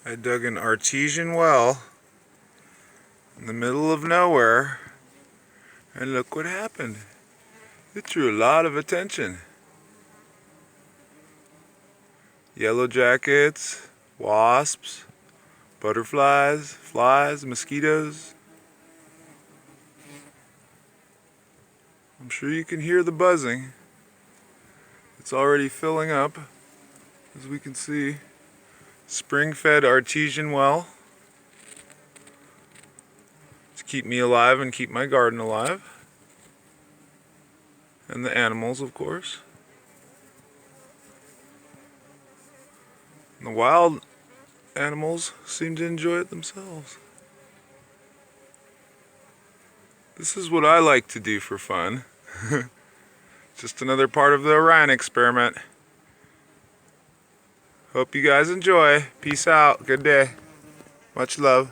I dug an artesian well in the middle of nowhere, and look what happened. It drew a lot of attention. Yellow jackets, wasps, butterflies, flies, mosquitoes. I'm sure you can hear the buzzing. It's already filling up, as we can see. Spring-fed artesian well to keep me alive and keep my garden alive. And the animals, of course. And the wild animals seem to enjoy it themselves. This is what I like to do for fun. Just another part of the Orion experiment. Hope you guys enjoy. Peace out. Good day. Much love.